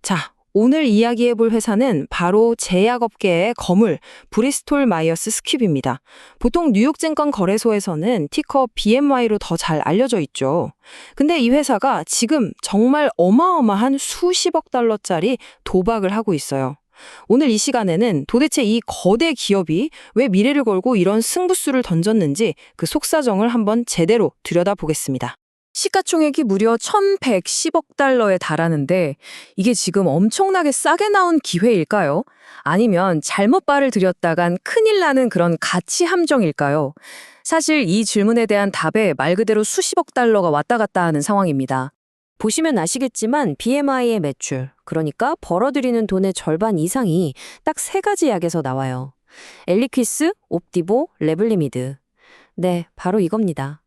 자, 오늘 이야기해볼 회사는 바로 제약업계의 거물, 브리스톨 마이어스 스퀴브입니다. 보통 뉴욕증권 거래소에서는 티커 BMY로 더 잘 알려져 있죠. 근데 이 회사가 지금 정말 어마어마한 수십억 달러짜리 도박을 하고 있어요. 오늘 이 시간에는 도대체 이 거대 기업이 왜 미래를 걸고 이런 승부수를 던졌는지 그 속사정을 한번 제대로 들여다보겠습니다. 시가총액이 무려 1,110억 달러에 달하는데 이게 지금 엄청나게 싸게 나온 기회일까요? 아니면 잘못 발을 들였다간 큰일 나는 그런 가치 함정일까요? 사실 이 질문에 대한 답에 말 그대로 수십억 달러가 왔다 갔다 하는 상황입니다. 보시면 아시겠지만 BMI의 매출, 그러니까 벌어들이는 돈의 절반 이상이 딱 세 가지 약에서 나와요. 엘리퀴스, 옵디보, 레블리미드. 네, 바로 이겁니다.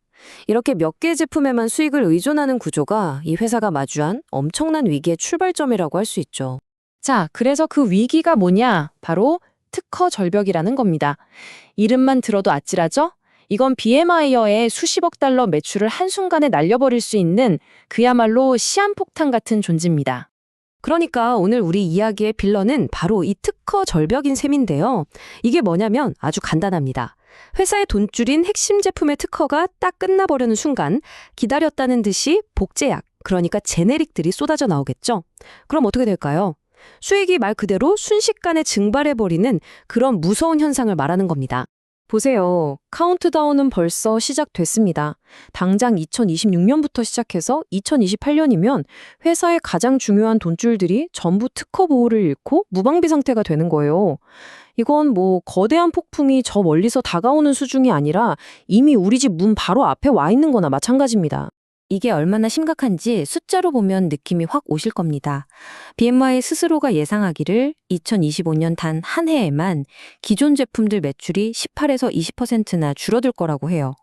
이렇게 몇 개의 제품에만 수익을 의존하는 구조가 이 회사가 마주한 엄청난 위기의 출발점이라고 할 수 있죠. 자, 그래서 그 위기가 뭐냐? 바로 특허 절벽이라는 겁니다. 이름만 들어도 아찔하죠? 이건 BMI어의 수십억 달러 매출을 한순간에 날려버릴 수 있는 그야말로 시한폭탄 같은 존재입니다. 그러니까 오늘 우리 이야기의 빌런은 바로 이 특허 절벽인 셈인데요. 이게 뭐냐면 아주 간단합니다. 회사의 돈줄인 핵심 제품의 특허가 딱 끝나버리는 순간 기다렸다는 듯이 복제약, 그러니까 제네릭들이 쏟아져 나오겠죠. 그럼 어떻게 될까요? 수익이 말 그대로 순식간에 증발해버리는 그런 무서운 현상을 말하는 겁니다. 보세요. 카운트다운은 벌써 시작됐습니다. 당장 2026년부터 시작해서 2028년이면 회사의 가장 중요한 돈줄들이 전부 특허 보호를 잃고 무방비 상태가 되는 거예요. 이건 뭐 거대한 폭풍이 저 멀리서 다가오는 수준이 아니라 이미 우리 집 문 바로 앞에 와 있는 거나 마찬가지입니다. 이게 얼마나 심각한지 숫자로 보면 느낌이 확 오실 겁니다. BMY 스스로가 예상하기를 2025년 단 한 해에만 기존 제품들 매출이 18에서 20%나 줄어들 거라고 해요.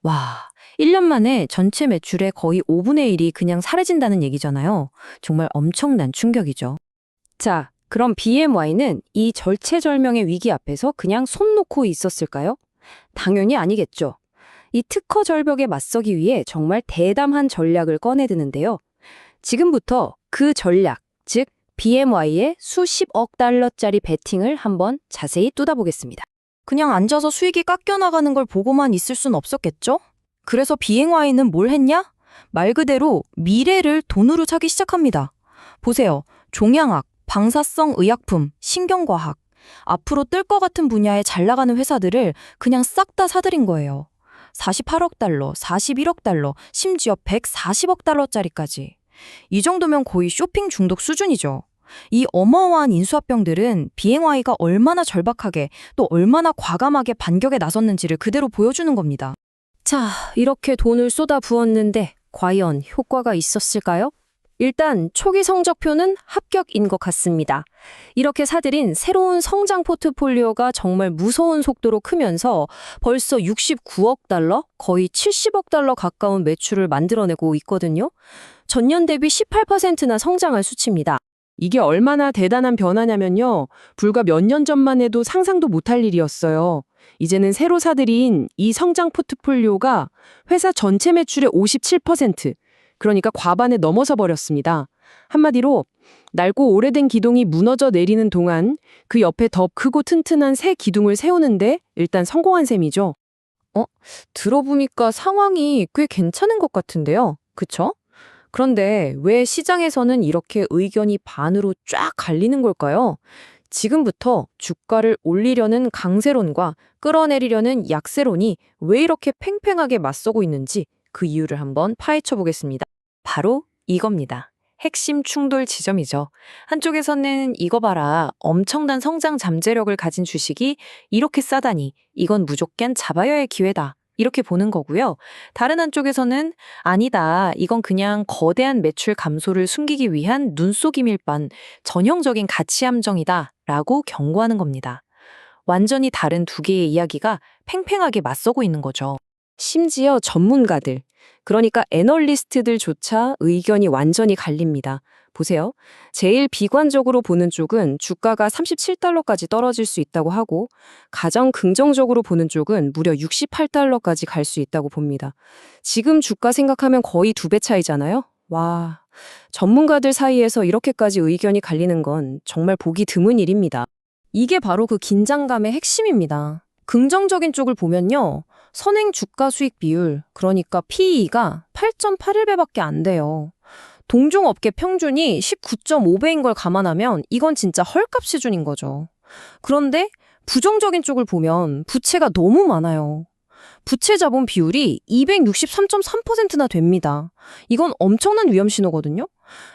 와, 1년 만에 전체 매출의 거의 5분의 1이 그냥 사라진다는 얘기잖아요. 정말 엄청난 충격이죠. 자, 그럼 BMY는 이 절체절명의 위기 앞에서 그냥 손 놓고 있었을까요? 당연히 아니겠죠. 이 특허 절벽에 맞서기 위해 정말 대담한 전략을 꺼내드는데요. 지금부터 그 전략, 즉 BMY의 수십억 달러짜리 베팅을 한번 자세히 뜯어보겠습니다. 그냥 앉아서 수익이 깎여나가는 걸 보고만 있을 순 없었겠죠? 그래서 BMY는 뭘 했냐? 말 그대로 미래를 돈으로 사기 시작합니다. 보세요. 종양학, 방사성 의약품, 신경과학, 앞으로 뜰 것 같은 분야에 잘 나가는 회사들을 그냥 싹 다 사들인 거예요. 48억 달러, 41억 달러, 심지어 140억 달러짜리까지. 이 정도면 거의 쇼핑 중독 수준이죠. 이 어마어마한 인수합병들은 BMY가 얼마나 절박하게 또 얼마나 과감하게 반격에 나섰는지를 그대로 보여주는 겁니다. 자, 이렇게 돈을 쏟아 부었는데 과연 효과가 있었을까요? 일단 초기 성적표는 합격인 것 같습니다. 이렇게 사들인 새로운 성장 포트폴리오가 정말 무서운 속도로 크면서 벌써 69억 달러, 거의 70억 달러 가까운 매출을 만들어내고 있거든요. 전년 대비 18%나 성장한 수치입니다. 이게 얼마나 대단한 변화냐면요. 불과 몇 년 전만 해도 상상도 못할 일이었어요. 이제는 새로 사들인 이 성장 포트폴리오가 회사 전체 매출의 57%, 그러니까 과반에 넘어서 버렸습니다. 한마디로 낡고 오래된 기둥이 무너져 내리는 동안 그 옆에 더 크고 튼튼한 새 기둥을 세우는데 일단 성공한 셈이죠. 들어보니까 상황이 꽤 괜찮은 것 같은데요. 그쵸? 그런데 왜 시장에서는 이렇게 의견이 반으로 쫙 갈리는 걸까요? 지금부터 주가를 올리려는 강세론과 끌어내리려는 약세론이 왜 이렇게 팽팽하게 맞서고 있는지 그 이유를 한번 파헤쳐 보겠습니다. 바로 이겁니다. 핵심 충돌 지점이죠. 한쪽에서는 이거 봐라, 엄청난 성장 잠재력을 가진 주식이 이렇게 싸다니 이건 무조건 잡아야 할 기회다. 이렇게 보는 거고요. 다른 한쪽에서는 아니다, 이건 그냥 거대한 매출 감소를 숨기기 위한 눈속임일 뿐 전형적인 가치 함정이다 라고 경고하는 겁니다. 완전히 다른 두 개의 이야기가 팽팽하게 맞서고 있는 거죠. 심지어 전문가들, 그러니까 애널리스트들조차 의견이 완전히 갈립니다. 보세요. 제일 비관적으로 보는 쪽은 주가가 37달러까지 떨어질 수 있다고 하고 가장 긍정적으로 보는 쪽은 무려 68달러까지 갈 수 있다고 봅니다. 지금 주가 생각하면 거의 2배 차이잖아요. 와, 전문가들 사이에서 이렇게까지 의견이 갈리는 건 정말 보기 드문 일입니다. 이게 바로 그 긴장감의 핵심입니다. 긍정적인 쪽을 보면요. 선행 주가 수익 비율, 그러니까 PE가 8.81배밖에 안 돼요. 동종 업계 평균이 19.5배인 걸 감안하면 이건 진짜 헐값 수준인 거죠. 그런데 부정적인 쪽을 보면 부채가 너무 많아요. 부채 자본 비율이 263.3%나 됩니다. 이건 엄청난 위험 신호거든요.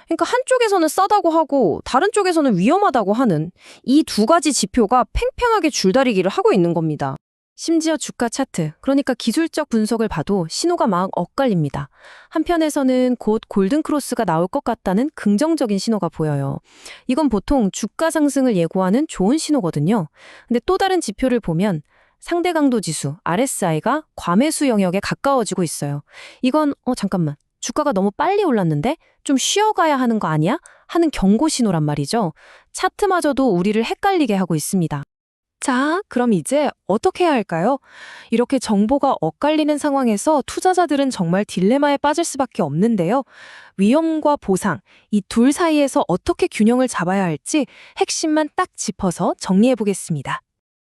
그러니까 한쪽에서는 싸다고 하고 다른 쪽에서는 위험하다고 하는 이 두 가지 지표가 팽팽하게 줄다리기를 하고 있는 겁니다. 심지어 주가 차트, 그러니까 기술적 분석을 봐도 신호가 막 엇갈립니다. 한편에서는 곧 골든크로스가 나올 것 같다는 긍정적인 신호가 보여요. 이건 보통 주가 상승을 예고하는 좋은 신호거든요. 근데 또 다른 지표를 보면 상대 강도 지수, RSI가 과매수 영역에 가까워지고 있어요. 이건 잠깐만, 주가가 너무 빨리 올랐는데 좀 쉬어가야 하는 거 아니야? 하는 경고 신호란 말이죠. 차트마저도 우리를 헷갈리게 하고 있습니다. 자, 그럼 이제 어떻게 해야 할까요? 이렇게 정보가 엇갈리는 상황에서 투자자들은 정말 딜레마에 빠질 수밖에 없는데요. 위험과 보상, 이 둘 사이에서 어떻게 균형을 잡아야 할지 핵심만 딱 짚어서 정리해 보겠습니다.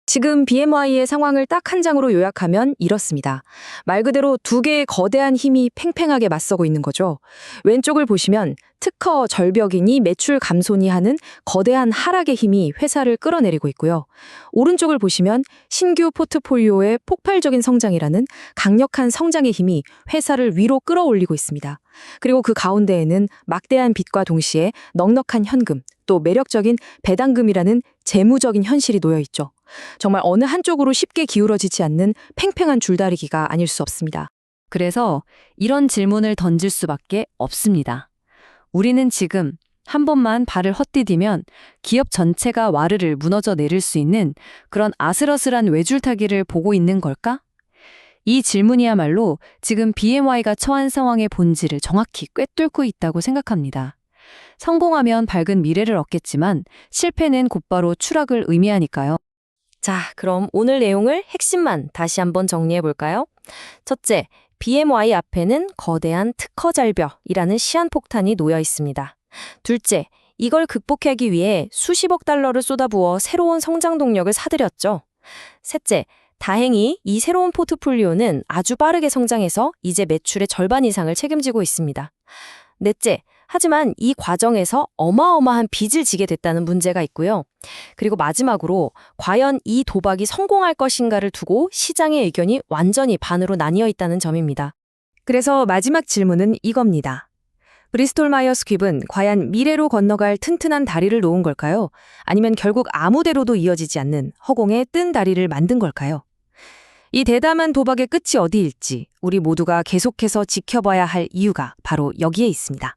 지금 BMI의 상황을 딱 한 장으로 요약하면 이렇습니다. 말 그대로 두 개의 거대한 힘이 팽팽하게 맞서고 있는 거죠. 왼쪽을 보시면 특허 절벽이니 매출 감소니 하는 거대한 하락의 힘이 회사를 끌어내리고 있고요. 오른쪽을 보시면 신규 포트폴리오의 폭발적인 성장이라는 강력한 성장의 힘이 회사를 위로 끌어올리고 있습니다. 그리고 그 가운데에는 막대한 빚과 동시에 넉넉한 현금, 또 매력적인 배당금이라는 재무적인 현실이 놓여 있죠. 정말 어느 한쪽으로 쉽게 기울어지지 않는 팽팽한 줄다리기가 아닐 수 없습니다. 그래서 이런 질문을 던질 수밖에 없습니다. 우리는 지금 한 번만 발을 헛디디면 기업 전체가 와르르 무너져 내릴 수 있는 그런 아슬아슬한 외줄타기를 보고 있는 걸까? 이 질문이야말로 지금 BMI가 처한 상황의 본질을 정확히 꿰뚫고 있다고 생각합니다. 성공하면 밝은 미래를 얻겠지만 실패는 곧바로 추락을 의미하니까요. 자, 그럼 오늘 내용을 핵심만 다시 한번 정리해 볼까요? 첫째, BMI 앞에는 거대한 특허 절벽이라는 시한폭탄이 놓여 있습니다. 둘째, 이걸 극복하기 위해 수십억 달러를 쏟아부어 새로운 성장 동력을 사들였죠. 셋째, 다행히 이 새로운 포트폴리오는 아주 빠르게 성장해서 이제 매출의 절반 이상을 책임지고 있습니다. 넷째, 하지만 이 과정에서 어마어마한 빚을 지게 됐다는 문제가 있고요. 그리고 마지막으로 과연 이 도박이 성공할 것인가를 두고 시장의 의견이 완전히 반으로 나뉘어 있다는 점입니다. 그래서 마지막 질문은 이겁니다. 브리스톨 마이어스 퀴브는 과연 미래로 건너갈 튼튼한 다리를 놓은 걸까요? 아니면 결국 아무데로도 이어지지 않는 허공에 뜬 다리를 만든 걸까요? 이 대담한 도박의 끝이 어디일지 우리 모두가 계속해서 지켜봐야 할 이유가 바로 여기에 있습니다.